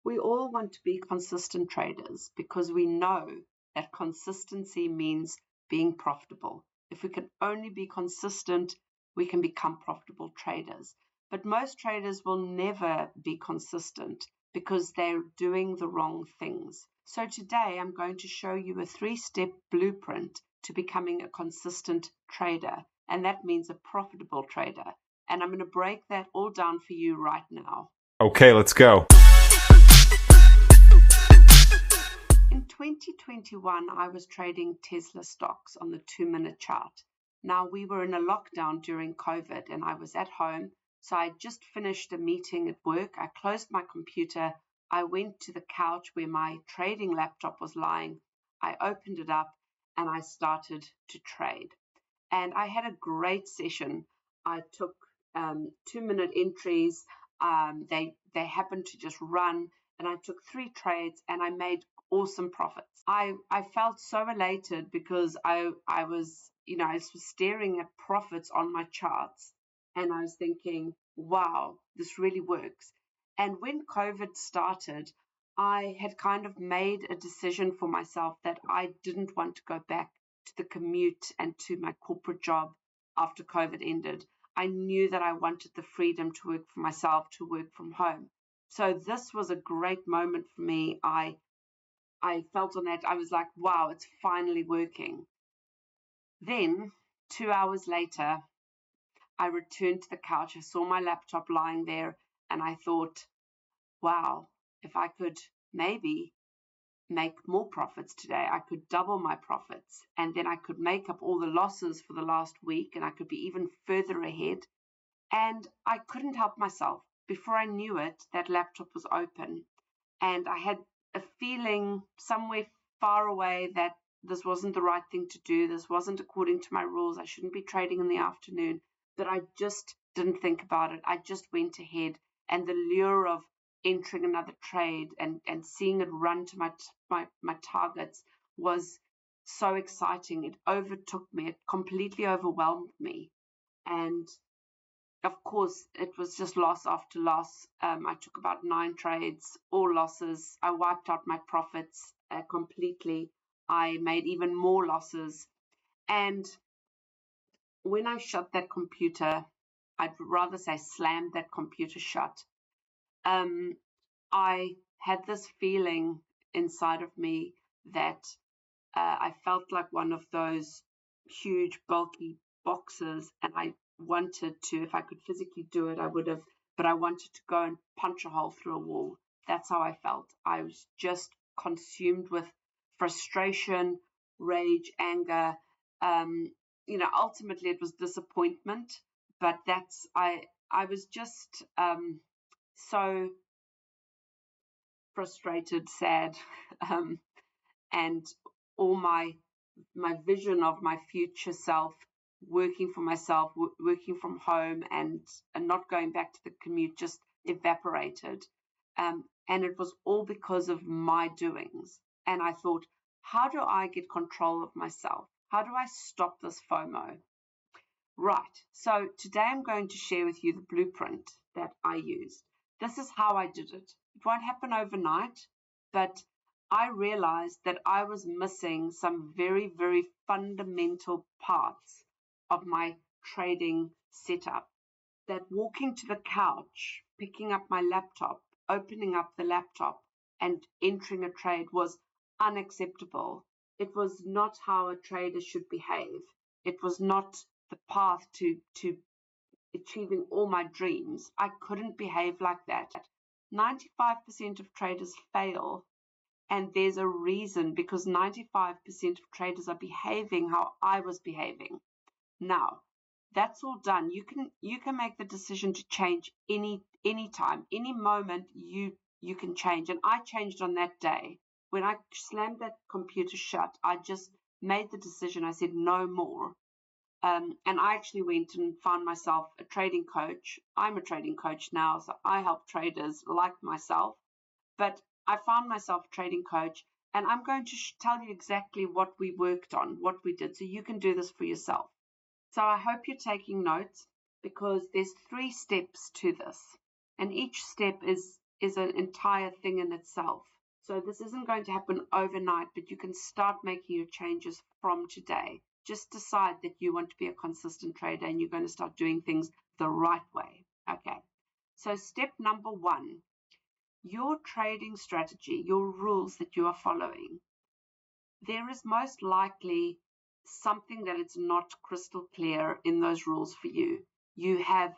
We all want to be consistent traders because we know that consistency means being profitable. If we can only be consistent, we can become profitable traders. But most traders will never be consistent because they're doing the wrong things. So today I'm going to show you a 3-step blueprint to becoming a consistent trader, and that means a profitable trader. And I'm going to break that all down for you right now. Okay, let's go. In 2021, I was trading Tesla stocks on the 2-minute chart. Now, we were in a lockdown during COVID and I was at home. So I just finished a meeting at work. I closed my computer. I went to the couch where my trading laptop was lying. I opened it up and I started to trade. And I had a great session. I took 2-minute entries. They happened to just run, and I took 3 trades and I made awesome profits. I felt so elated because I was staring at profits on my charts, and I was thinking, wow, this really works. And when COVID started, I had kind of made a decision for myself that I didn't want to go back to the commute and to my corporate job after COVID ended. I knew that I wanted the freedom to work for myself, to work from home. So this was a great moment for me. I felt on that. I was like, wow, it's finally working. Then 2 hours later, I returned to the couch. I saw my laptop lying there and I thought, wow, if I could maybe make more profits today, I could double my profits, and then I could make up all the losses for the last week and I could be even further ahead. And I couldn't help myself. Before I knew it, that laptop was open and I had a feeling somewhere far away that this wasn't the right thing to do. This wasn't according to my rules. I shouldn't be trading in the afternoon. But I just didn't think about it. I just went ahead, and the lure of entering another trade and seeing it run to my targets was so exciting. It overtook me. It completely overwhelmed me. And of course, it was just loss after loss. I took about 9 trades, all losses. I wiped out my profits completely. I made even more losses. And when I shut that computer, I'd rather say slammed that computer shut, I had this feeling inside of me that I felt like one of those huge, bulky boxes, and I wanted to, if I could physically do it, I would have, but I wanted to go and punch a hole through a wall. That's how I felt. I was just consumed with frustration, rage, anger. Ultimately it was disappointment, but I was just so frustrated, sad, and all my vision of my future self, working for myself, working from home, and not going back to the commute, just evaporated. And it was all because of my doings. And I thought, how do I get control of myself? How do I stop this FOMO? Right, so today I'm going to share with you the blueprint that I used. This is how I did it. It won't happen overnight, but I realized that I was missing some very, very fundamental parts of my trading setup. That walking to the couch, picking up my laptop, opening up the laptop, and entering a trade was unacceptable. It was not how a trader should behave. It was not the path to achieving all my dreams. I couldn't behave like that. 95% of traders fail, and there's a reason, because 95% of traders are behaving how I was behaving. Now, that's all done. You can make the decision to change any time, any moment you can change. And I changed on that day. When I slammed that computer shut, I just made the decision. I said no more. And I actually went and found myself a trading coach. I'm a trading coach now, so I help traders like myself. But I found myself a trading coach, and I'm going to tell you exactly what we worked on, what we did, so you can do this for yourself. So I hope you're taking notes, because there's 3 steps to this, and each step is is an entire thing in itself. So this isn't going to happen overnight, but you can start making your changes from today. Just decide that you want to be a consistent trader and you're going to start doing things the right way. Okay. So step number 1, your trading strategy, your rules that you are following. There is most likely something that it's not crystal clear in those rules for you. You have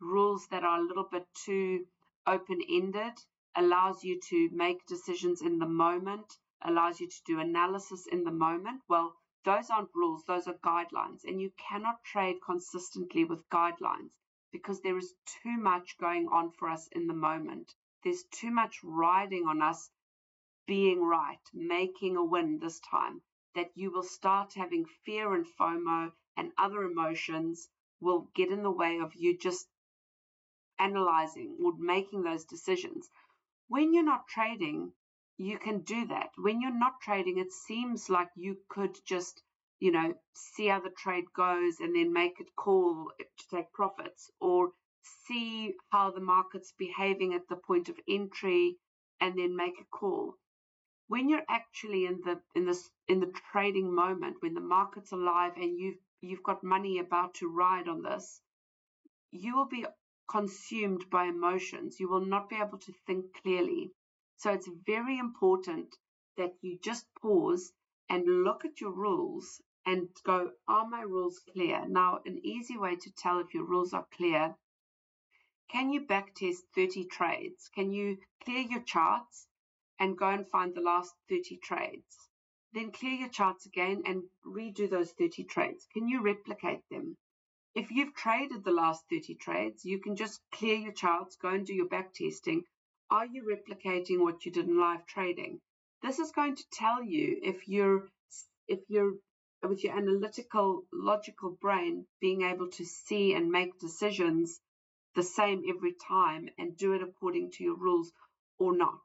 rules that are a little bit too open-ended, allows you to make decisions in the moment, allows you to do analysis in the moment. Well, those aren't rules, those are guidelines, and you cannot trade consistently with guidelines because there is too much going on for us in the moment. There's too much riding on us being right, making a win this time, that you will start having fear and FOMO and other emotions will get in the way of you just analyzing or making those decisions. When you're not trading, you can do that. When you're not trading, it seems like you could just, see how the trade goes and then make a call to take profits, or see how the market's behaving at the point of entry and then make a call. When you're actually in the trading moment, when the market's alive and you've got money about to ride on this, you will be consumed by emotions. You will not be able to think clearly. So it's very important that you just pause and look at your rules and go, are my rules clear? Now, an easy way to tell if your rules are clear, can you backtest 30 trades? Can you clear your charts and go and find the last 30 trades? Then clear your charts again and redo those 30 trades. Can you replicate them? If you've traded the last 30 trades, you can just clear your charts, go and do your back testing. Are you replicating what you did in live trading? This is going to tell you if you're with your analytical, logical brain being able to see and make decisions the same every time and do it according to your rules or not.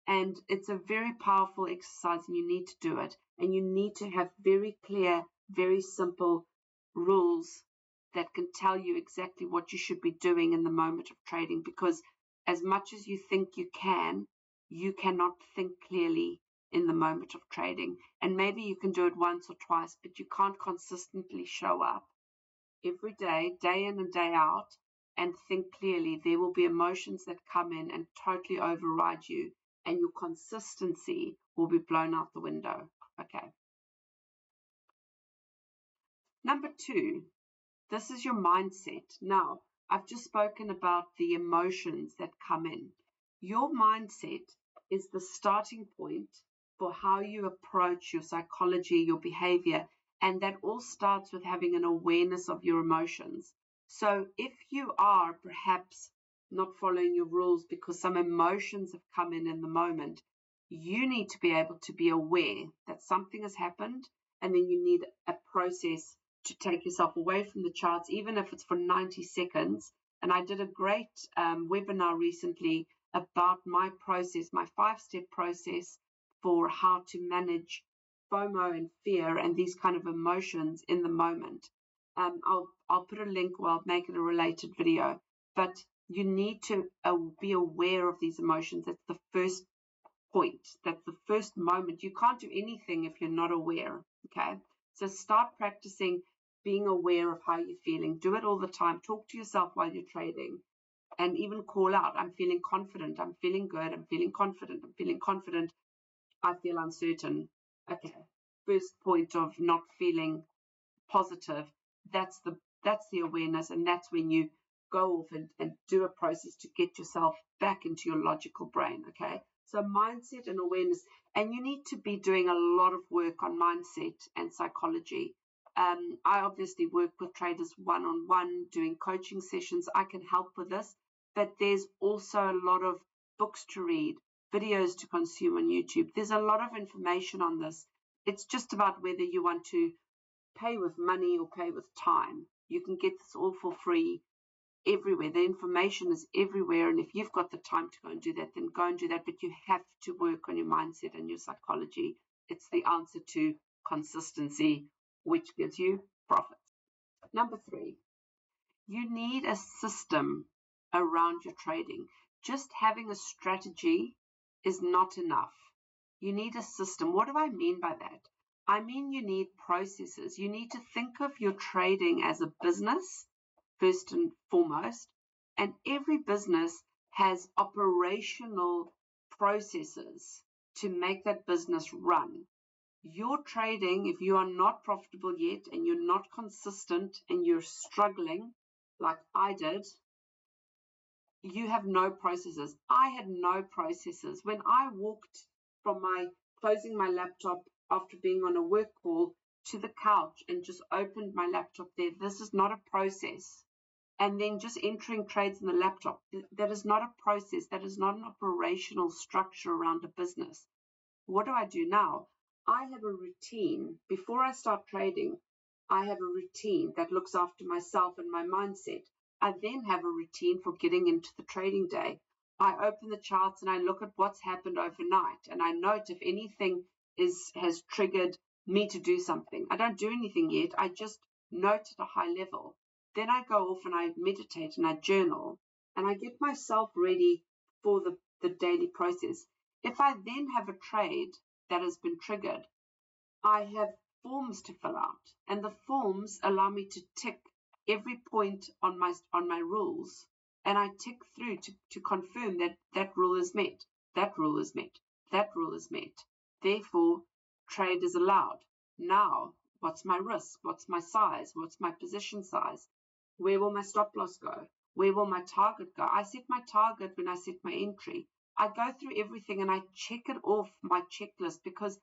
And it's a very powerful exercise and you need to do it. And you need to have very clear, very simple rules that can tell you exactly what you should be doing in the moment of trading, because as much as you think you cannot think clearly in the moment of trading. And maybe you can do it once or twice, but you can't consistently show up every day, day in and day out, and think clearly. There will be emotions that come in and totally override you, and your consistency will be blown out the window. Okay. Number 2, this is your mindset. Now, I've just spoken about the emotions that come in. Your mindset is the starting point for how you approach your psychology, your behavior, and that all starts with having an awareness of your emotions. So if you are perhaps not following your rules because some emotions have come in the moment, you need to be able to be aware that something has happened, and then you need a process to take yourself away from the charts, even if it's for 90 seconds. And I did a great webinar recently about my process, my 5-step process for how to manage FOMO and fear and these kind of emotions in the moment. I'll put a link or I'll make it a related video, but you need to be aware of these emotions. That's the first point. That's the first moment. You can't do anything if you're not aware. Okay. So start practicing being aware of how you're feeling. Do it all the time. Talk to yourself while you're trading and even call out, I'm feeling confident. I'm feeling good. I'm feeling confident. I'm feeling confident. I feel uncertain. Okay. First point of not feeling positive. That's the awareness, and that's when you go off and do a process to get yourself back into your logical brain. Okay. So mindset and awareness, and you need to be doing a lot of work on mindset and psychology. I obviously work with traders one-on-one, doing coaching sessions. I can help with this, but there's also a lot of books to read, videos to consume on YouTube. There's a lot of information on this. It's just about whether you want to pay with money or pay with time. You can get this all for free everywhere. The information is everywhere, and if you've got the time to go and do that, then go and do that. But you have to work on your mindset and your psychology. It's the answer to consistency, which gives you profits. Number 3, you need a system around your trading. just having a strategy is not enough. You need a system. What do I mean by that? I mean you need processes. You need to think of your trading as a business, first and foremost, and every business has operational processes to make that business run. Your trading, if you are not profitable yet and you're not consistent and you're struggling like I did, you have no processes. I had no processes. When I walked from closing my laptop after being on a work call to the couch and just opened my laptop there, this is not a process. And then just entering trades in the laptop, that is not a process. That is not an operational structure around a business. What do I do now? I have a routine. Before I start trading, I have a routine that looks after myself and my mindset. I then have a routine for getting into the trading day. I open the charts and I look at what's happened overnight, and I note if anything has triggered me to do something. I don't do anything yet. I just note at a high level. Then I go off and I meditate and I journal, and I get myself ready for the daily process. If I then have a trade that has been triggered, I have forms to fill out, and the forms allow me to tick every point on my rules, and I tick through to confirm that that rule is met, that rule is met, that rule is met. Therefore, trade is allowed. Now, what's my risk? What's my size? What's my position size? Where will my stop loss go? Where will my target go? I set my target when I set my entry. I go through everything and I check it off my checklist, because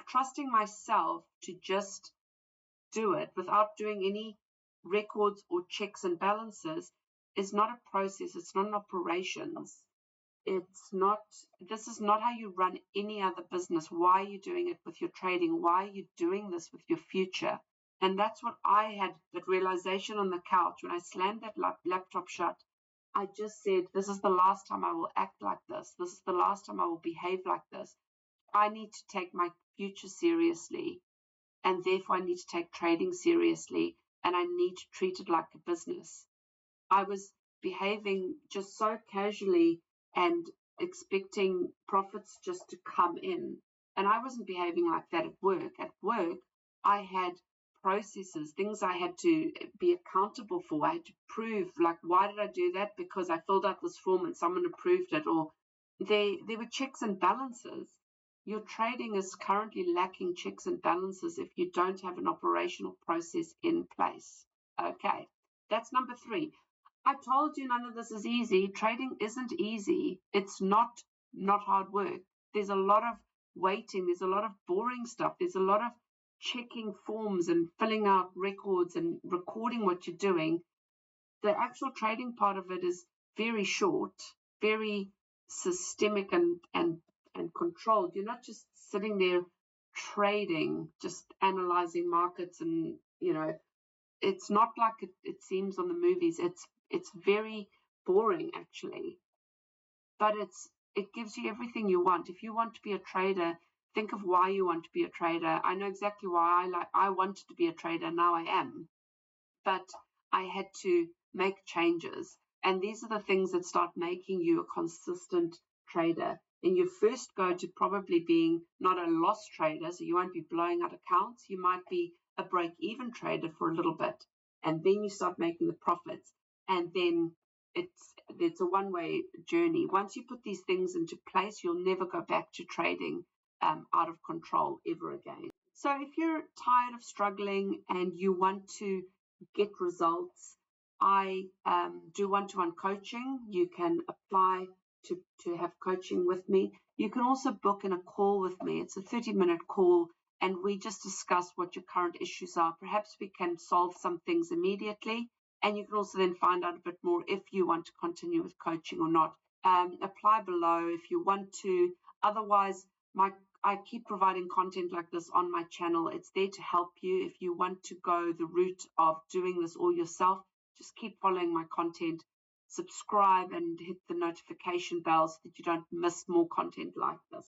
trusting myself to just do it without doing any records or checks and balances is not a process. It's not an operations. This is not how you run any other business. Why are you doing it with your trading? Why are you doing this with your future? And that's what I had, that realization on the couch when I slammed that laptop shut. I just said, this is the last time I will act like this. This is the last time I will behave like this. I need to take my future seriously, and therefore I need to take trading seriously, and I need to treat it like a business. I was behaving just so casually and expecting profits just to come in, and I wasn't behaving like that at work. At work, I had processes, things I had to be accountable for. I had to prove, like, why did I do that? Because I filled out this form and someone approved it, or there were checks and balances. Your trading is currently lacking checks and balances if you don't have an operational process in place. Okay, that's number 3. I told you none of this is easy. Trading isn't easy. It's not hard work. There's a lot of waiting. There's a lot of boring stuff. There's a lot of checking forms and filling out records and recording what you're doing. The actual trading part of it is very short, very systemic and controlled. You're not just sitting there trading, just analyzing markets, and it's not like it seems on the movies. It's very boring, actually, but it gives you everything you want. If you want to be a trader, think of why you want to be a trader. I know exactly why I wanted to be a trader. Now I am, but I had to make changes, and these are the things that start making you a consistent trader. And you first go to probably being not a loss trader, so you won't be blowing out accounts. You might be a break-even trader for a little bit, and then you start making the profits, and then it's a one-way journey. Once you put these things into place, you'll never go back to trading out of control ever again. So if you're tired of struggling and you want to get results, I do one-to-one coaching. You can apply to have coaching with me. You can also book in a call with me. It's a 30-minute call, and we just discuss what your current issues are. Perhaps we can solve some things immediately, and you can also then find out a bit more if you want to continue with coaching or not. Apply below if you want to. Otherwise, I keep providing content like this on my channel. It's there to help you. If you want to go the route of doing this all yourself, just keep following my content. Subscribe and hit the notification bell so that you don't miss more content like this.